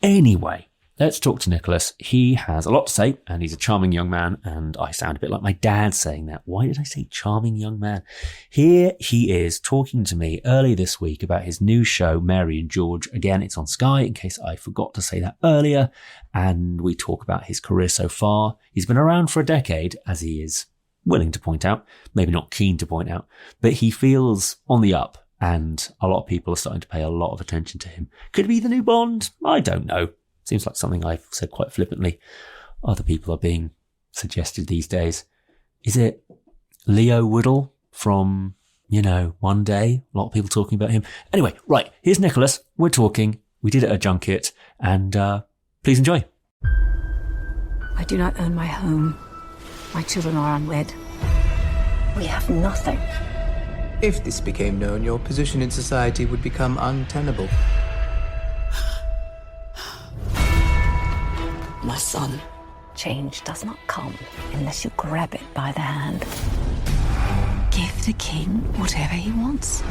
Anyway, let's talk to Nicholas. He has a lot to say, and he's a charming young man, and I sound a bit like my dad saying that. Why did I say charming young man? Here he is talking to me earlier this week about his new show, Meary and George. Again, it's on Sky, in case I forgot to say that earlier, and we talk about his career so far. He's been around for a decade, as he is willing to point out, maybe not keen to point out, but he feels on the up, and a lot of people are starting to pay a lot of attention to him. Could it be the new Bond? I don't know. Seems like something I've said quite flippantly. Other people are being suggested these days. Is it Leo Woodall from, One Day? A lot of people talking about him. Anyway, right, here's Nicholas. We're talking. We did it at a junket, and please enjoy. I do not own my home. My children are unwed. We have nothing. If this became known, your position in society would become untenable. My son. Change does not come unless you grab it by the hand. Give the king whatever he wants.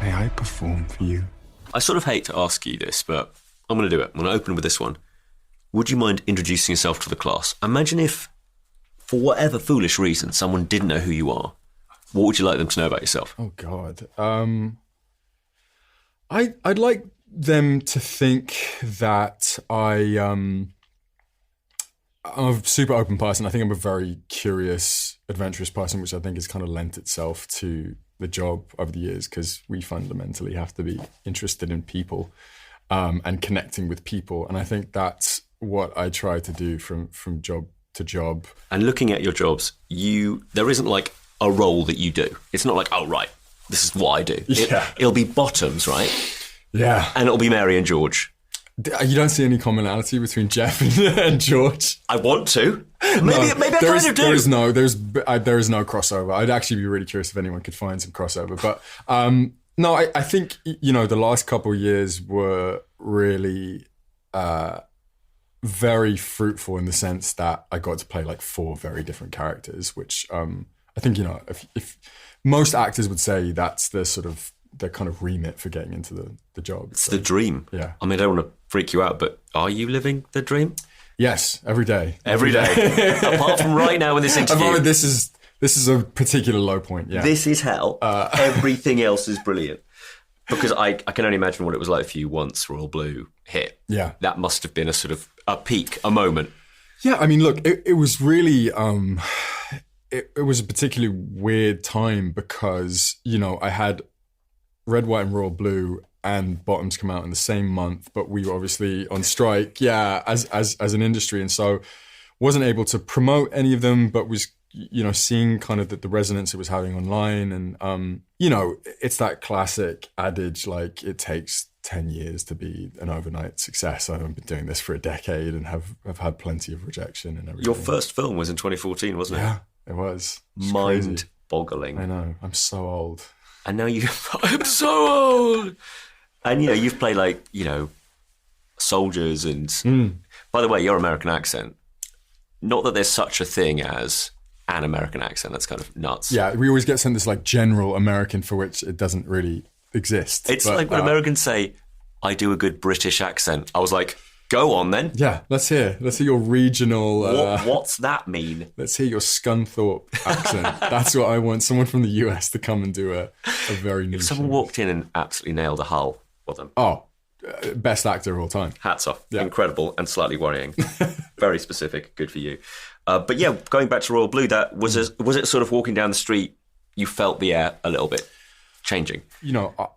May I perform for you? I sort of hate to ask you this, but I'm going to do it. I'm going to open with this one. Would you mind introducing yourself to the class? Imagine if, for whatever foolish reason, someone didn't know who you are. What would you like them to know about yourself? Oh, God. I'd like them to think that I'm a super open person. I think I'm a very curious, adventurous person, which I think has kind of lent itself to the job over the years, because we fundamentally have to be interested in people and connecting with people. And I think that's what I try to do from job to job. And looking at your jobs, there isn't like a role that you do. It's not like, oh, right, this is what I do. Yeah. It'll be Bottoms, right? Yeah. And it'll be Meary and George. You don't see any commonality between Jeff and George? I want to. Maybe I kind of do. There is no crossover. I'd actually be really curious if anyone could find some crossover. But no, I think, the last couple of years were really very fruitful in the sense that I got to play like 4 very different characters, which I think, if most actors would say that's the kind of remit for getting into the job. It's the dream. Yeah. I mean, I don't want to freak you out, but are you living the dream? Yes, every day. Every day. Apart from right now in this interview. This is a particular low point, yeah. This is hell. Everything else is brilliant. Because I can only imagine what it was like for you once Royal Blue hit. Yeah. That must have been a sort of a peak, a moment. Yeah, I mean, look, it was really... It was a particularly weird time because, I had Red, White and Royal Blue and Bottoms come out in the same month, but we were obviously on strike, as an industry. And so wasn't able to promote any of them, but was, seeing kind of the resonance it was having online. And, it's that classic adage, like it takes 10 years to be an overnight success. I've been doing this for a decade and have had plenty of rejection and everything. Your first film was in 2014, wasn't it? Yeah, it was. Mind-boggling. I know. I'm so old. And now I'm so old. And, you've played like, soldiers and... By the way, your American accent, not that there's such a thing as an American accent. That's kind of nuts. Yeah, we always get sent this like general American for which it doesn't really exist. It's like when Americans say, I do a good British accent. I was like, go on then. Yeah, let's hear your regional... What's that mean? Let's hear your Scunthorpe accent. That's what I want. Someone from the US to come and do a very niche... If someone walked in and absolutely nailed a Hull, well done. Oh, best actor of all time. Hats off. Yeah. Incredible and slightly worrying. Very specific. Good for you. But yeah, going back to Royal Blue, was it sort of walking down the street, you felt the air a little bit changing?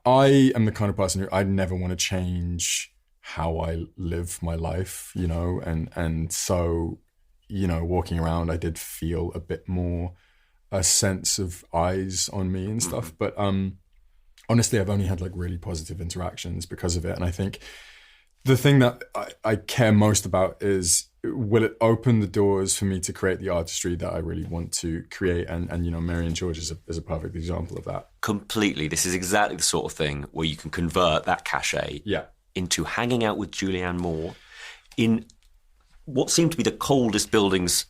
I am the kind of person who I'd never want to change how I live my life, and so, walking around, I did feel a bit more a sense of eyes on me and stuff. But honestly, I've only had like really positive interactions because of it. And I think the thing that I care most about is, will it open the doors for me to create the artistry that I really want to create? And Meary and George is a perfect example of that. Completely. This is exactly the sort of thing where you can convert that cachet into hanging out with Julianne Moore in what seemed to be the coldest buildings.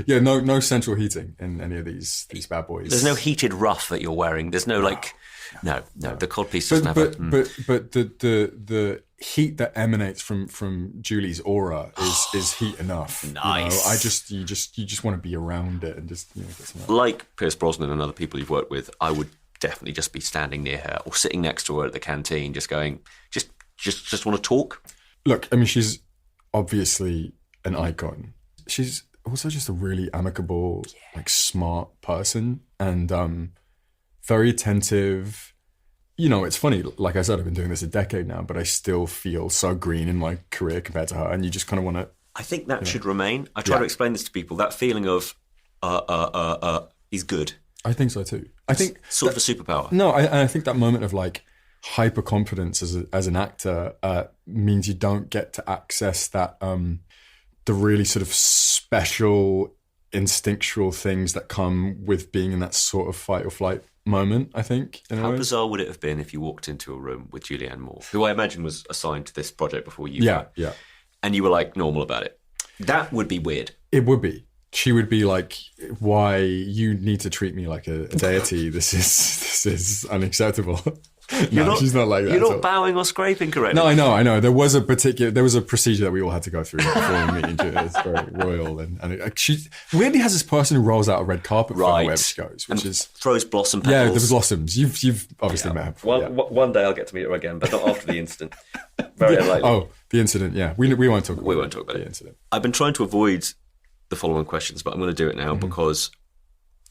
Yeah, no central heating in any of these bad boys. There's no heated ruff that you're wearing. There's no like No. The codpiece doesn't have but the heat that emanates from Julie's aura is heat enough. Nice. You just want to be around it and just get some. Like Pierce Brosnan and other people you've worked with, I would definitely just be standing near her or sitting next to her at the canteen, just going, just want to talk. Look, I mean, she's obviously an icon. She's also just a really amicable, smart person and very attentive. It's funny, like I said, I've been doing this a decade now, but I still feel so green in my career compared to her, and you just kind of want to... I think that should remain. I try to explain this to people, that feeling of, he's good. I think so too. I think... Sort of a superpower. No, I think that moment of hyper-confidence as an actor means you don't get to access that... the really sort of special instinctual things that come with being in that sort of fight or flight moment, I think. How bizarre would it have been if you walked into a room with Julianne Moore, who I imagine was assigned to this project before you were, and you were normal about it? That would be weird. It would be. She would be like, why you need to treat me like a deity. This is unacceptable. She's not like that. You're not bowing or scraping correctly. No, I know. There was a procedure that we all had to go through before meeting Julia. It's very royal, and she weirdly has this person who rolls out a red carpet for her wherever she goes, which is throws blossom petals. Yeah, the blossoms. You've obviously met her before. One day I'll get to meet her again, but not after the incident. Very unlikely. Oh, the incident. Yeah, we won't talk. We won't talk about the incident. I've been trying to avoid the following questions, but I'm going to do it now because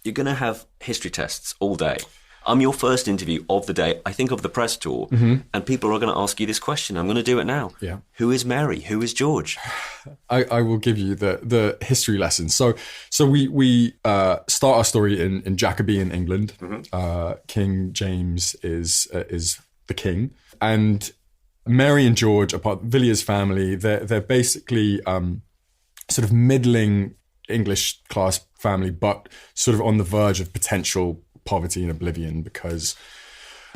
you're going to have history tests all day. I'm your first interview of the day, I think, of the press tour, and people are going to ask you this question. I'm going to do it now. Yeah. Who is Mary? Who is George? I will give you the history lesson. So we start our story in Jacobean England. King James is the king, and Mary and George are part of Villiers family. They're basically sort of middling English class family, but sort of on the verge of potential poverty and oblivion because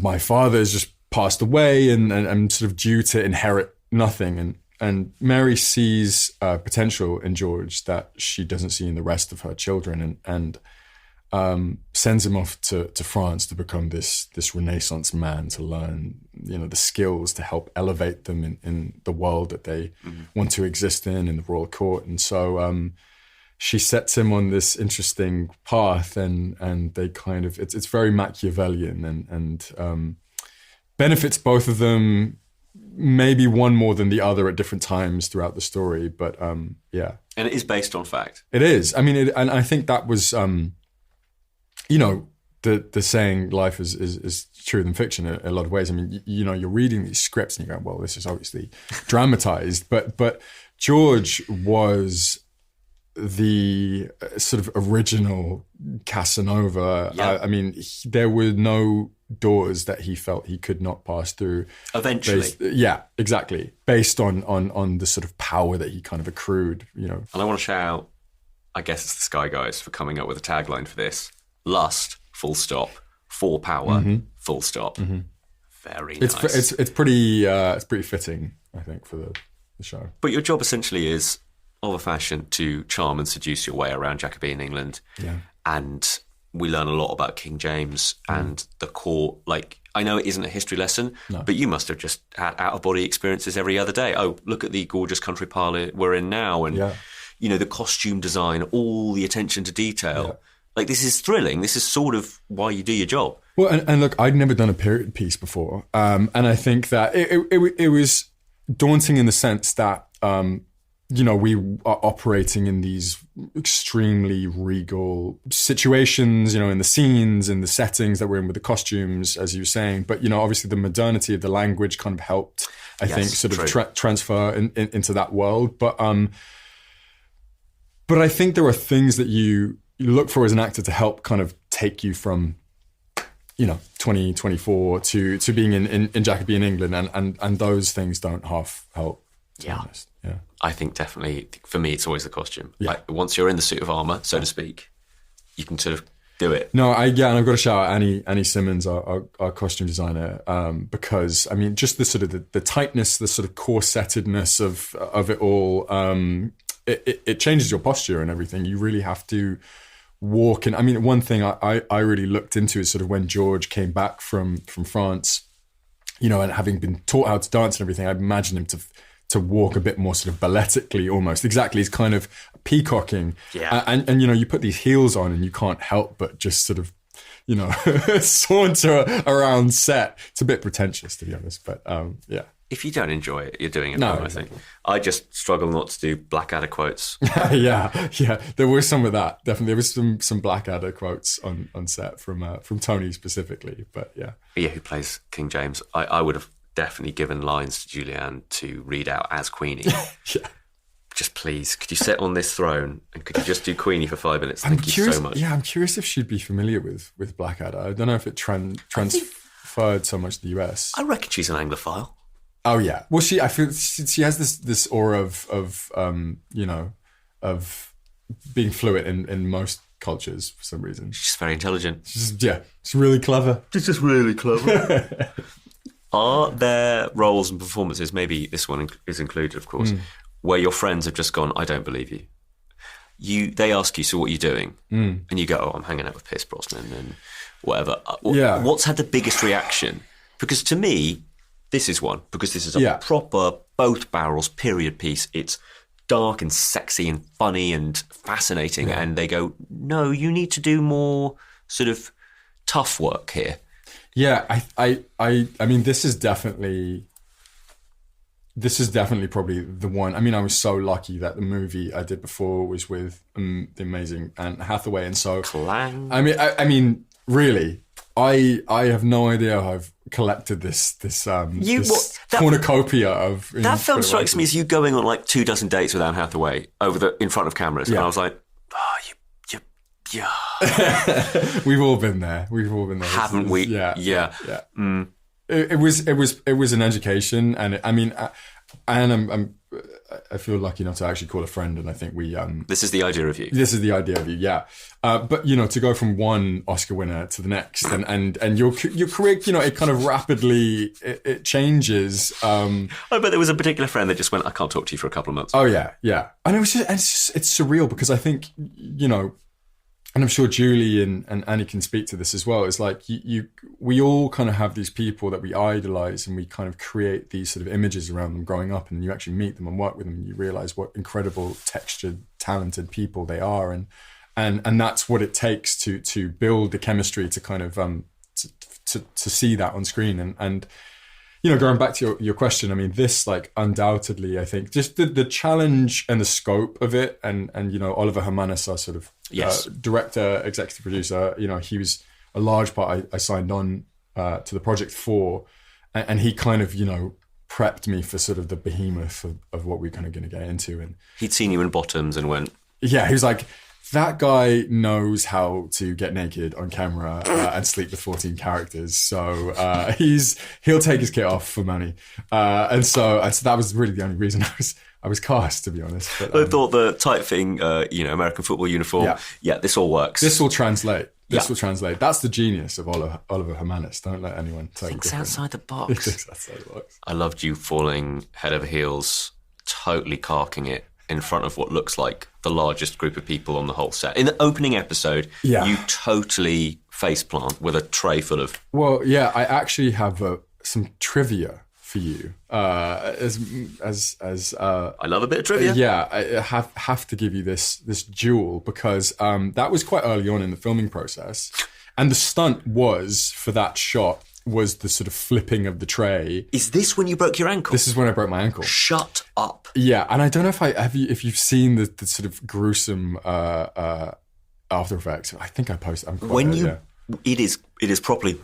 my father has just passed away and I'm sort of due to inherit nothing. And Mary sees potential in George that she doesn't see in the rest of her children and sends him off to France to become this Renaissance man, to learn, the skills to help elevate them in the world that they want to exist in the royal court. And so she sets him on this interesting path and they kind of, it's very Machiavellian and benefits both of them, maybe one more than the other at different times throughout the story. But yeah. And it is based on fact. It is. I mean, and I think that was, the saying life is truer than fiction in a lot of ways. I mean, you're reading these scripts and you go, well, this is obviously dramatized, but George was the sort of original Casanova. Yeah. I mean, there were no doors that he felt he could not pass through. Eventually. Yeah, exactly. Based on the sort of power that he kind of accrued, And I want to shout out, I guess it's the Sky Guys for coming up with a tagline for this. Lust, full stop. For power, full stop. Very nice. It's pretty fitting, I think, for the show. But your job essentially is of a fashion to charm and seduce your way around Jacobean England. Yeah. And we learn a lot about King James and the court. I know it isn't a history lesson, but you must have just had out-of-body experiences every other day. Oh, look at the gorgeous country parlour we're in now. And, the costume design, all the attention to detail. Yeah. This is thrilling. This is sort of why you do your job. Well, and look, I'd never done a period piece before. And I think that it was daunting in the sense that, we are operating in these extremely regal situations, in the scenes, in the settings that we're in with the costumes, as you were saying. But, obviously the modernity of the language kind of helped, I think, sort of transfer into that world. But I think there are things that you look for as an actor to help kind of take you from, 2024 to being in Jacobean England. And those things don't half help. Yeah. I think definitely, for me, it's always the costume. Yeah. Once you're in the suit of armour, so to speak, you can sort of do it. No, and I've got to shout out Annie Simmons, our costume designer, because, I mean, just the sort of the tightness, the sort of corsetedness of it all, it changes your posture and everything. You really have to walking. I mean, one thing I really looked into is sort of when George came back from France, you know, and having been taught how to dance and everything, I imagined him to walk a bit more sort of balletically almost. Exactly, he's kind of peacocking. Yeah. And you know, you put these heels on and you can't help but just sort of, you know, saunter around set. It's a bit pretentious, to be honest, but yeah. If you don't enjoy it, you're doing it No, wrong, I think. I just struggle not to do Blackadder quotes. yeah. There was some of that. Definitely, there was some Blackadder quotes on set from Tony specifically. But yeah, Who plays King James? I would have definitely given lines to Julianne to read out as Queenie. yeah. Just please, could you sit on this throne and could you just do Queenie for 5 minutes? Thank you so much. Yeah, I'm curious if she'd be familiar with Blackadder. I don't know if it transferred so much to the US. I reckon she's an Anglophile. Oh yeah. Well, I feel she has this aura of you know, of being fluent in most cultures for some reason. She's very intelligent. She's really clever. She's just really clever. Are there roles and performances, maybe this one is included, of course, where your friends have just gone, I don't believe you? They ask you, so what are you doing? And you go, I'm hanging out with Pierce Brosnan and whatever. Yeah. What's had the biggest reaction? Because to me, this is one, because this is a proper both barrels period piece. It's dark and sexy and funny and fascinating. Yeah. And they go, no, you need to do more sort of tough work here. Yeah, I mean, this is definitely probably the one. I mean, I was so lucky that the movie I did before was with the amazing Anne Hathaway, and so Clang. I mean, really, I have no idea how I've collected this cornucopia of. That film strikes me as you going on like 24 dates with Anne Hathaway in front of cameras, and I was like, yeah. We've all been there. Haven't we? Yeah. It was an education, and I feel lucky enough to actually call a friend, and I think we. This is the idea of you. Yeah. But you know, to go from one Oscar winner to the next, and your career, you know, it kind of rapidly it changes. I bet there was a particular friend that just went, I can't talk to you for a couple of months. Oh yeah, and it's surreal because I think, you know. And I'm sure Julie and Annie can speak to this as well. It's like we all kind of have these people that we idolize, and we kind of create these sort of images around them growing up. And you actually meet them and work with them, and you realize what incredible, textured, talented people they are, and that's what it takes to build the chemistry to kind of to see that on screen. And you know, going back to your question, I mean, this, like, undoubtedly, I think just the challenge and the scope of it, and you know, Oliver Hermanis, our sort of director, executive producer, you know, he was a large part I signed on to the project for, and he kind of, you know, prepped me for sort of the behemoth of what we're kind of going to get into. And he'd seen you in Bottoms and went, yeah, he was like, that guy knows how to get naked on camera and sleep with 14 characters. So he'll take his kit off for money. And so that was really the only reason I was cast, to be honest. But, I thought the tight-fitting, you know, American football uniform. Yeah, this all works. This will translate. This will translate. That's the genius of Oliver Hermanis. Don't let anyone tell you Thinks different. outside the box. Thinks outside the box. I loved you falling head over heels, totally carking it in front of what looks like the largest group of people on the whole set. In the opening episode, you totally faceplant with a tray full of... Well, yeah, I actually have some trivia for you. I love a bit of trivia. Yeah, I have to give you this jewel because that was quite early on in the filming process. And the stunt was, for that shot, was the sort of flipping of the tray. Is this when you broke your ankle? This is when I broke my ankle. Shut up. Yeah, and I don't know if you've seen the sort of gruesome after effects. I think I posted. It is properly.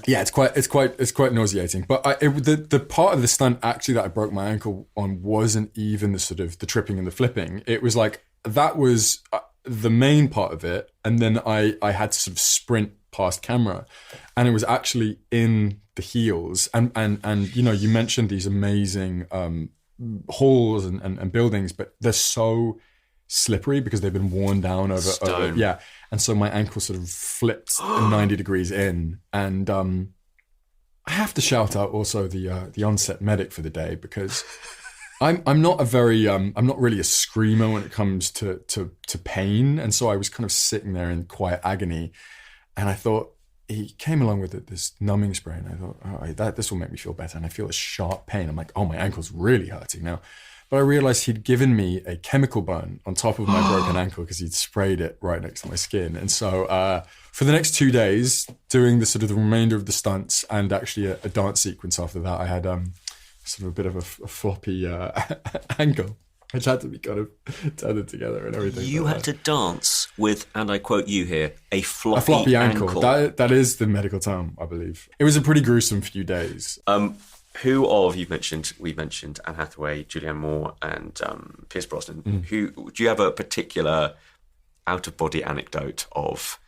Yeah, it's quite nauseating. But the part of the stunt actually that I broke my ankle on wasn't even the sort of the tripping and the flipping. It was like that was the main part of it, and then I had to sort of sprint past camera, and it was actually in the heels. And you know, you mentioned these amazing halls and buildings, but they're so slippery because they've been worn down over yeah. And so my ankle sort of flipped 90 degrees in, and I have to shout out also the onset medic for the day, because I'm not really a screamer when it comes to pain, and so I was kind of sitting there in quiet agony, and I thought he came along with this numbing spray, and I thought, this will make me feel better, and I feel a sharp pain. I'm like, oh, my ankle's really hurting now. But I realized he'd given me a chemical burn on top of my broken ankle because he'd sprayed it right next to my skin. And so for the next 2 days, doing the sort of the remainder of the stunts and actually a dance sequence after that, I had sort of a bit of a floppy ankle, which had to be kind of tethered together and everything. You had to dance with, and I quote you here, a floppy ankle. That is the medical term, I believe. It was a pretty gruesome few days. We've mentioned Anne Hathaway, Julianne Moore, and Pierce Brosnan. Do you have a particular out-of-body anecdote of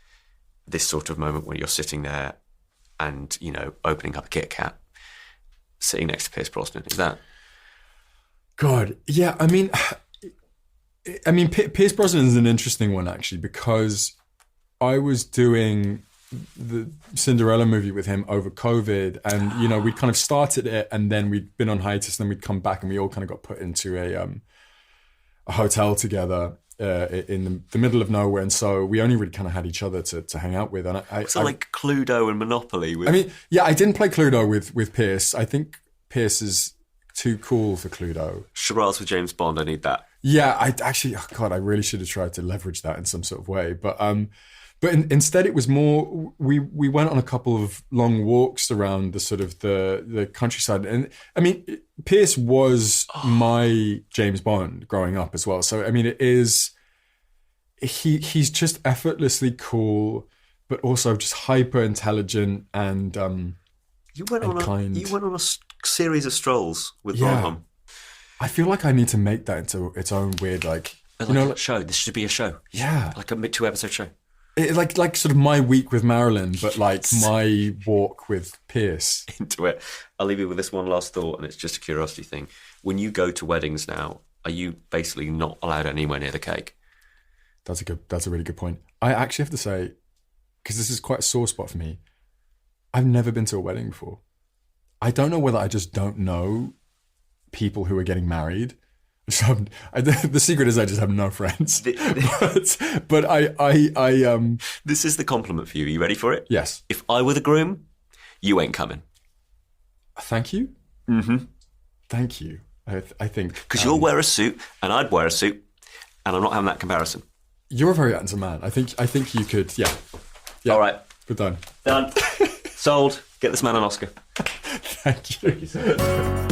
this sort of moment when you're sitting there and, opening up a Kit Kat, sitting next to Pierce Brosnan? Is that... God, yeah, I mean, Pierce Brosnan is an interesting one, actually, because I was doing the Cinderella movie with him over COVID, and we'd kind of started it, and then we'd been on hiatus, and then we'd come back, and we all kind of got put into a hotel together in the middle of nowhere, and so we only really kind of had each other to hang out with. And like Cluedo and Monopoly. I didn't play Cluedo with Pierce. I think Pierce is too cool for Cluedo. Charades with James Bond. I need that. Yeah, I really should have tried to leverage that in some sort of way, But instead, it was more. We went on a couple of long walks around the sort of the countryside, and I mean, Pierce was my James Bond growing up as well. So I mean, it is. He's just effortlessly cool, but also just hyper intelligent and kind. You went on a series of strolls with Ron. I feel like I need to make that into its own weird a show. This should be a show. Yeah, like a 2-episode show. Like sort of my week with Marilyn, but like my walk with Pierce. Into it. I'll leave you with this one last thought, and it's just a curiosity thing. When you go to weddings now, are you basically not allowed anywhere near the cake? That's a really good point. I actually have to say, because this is quite a sore spot for me, I've never been to a wedding before. I don't know whether I just don't know people who are getting married. So the secret is I just have no friends. But I This is the compliment for you. Are you ready for it? Yes. If I were the groom, you ain't coming. Thank you. Mm-hmm. Thank you. I think because you'll wear a suit and I'd wear a suit, and I'm not having that comparison. You're a very handsome man. I think you could. Yeah. All right. We're done. Done. Sold. Get this man an Oscar. Thank you.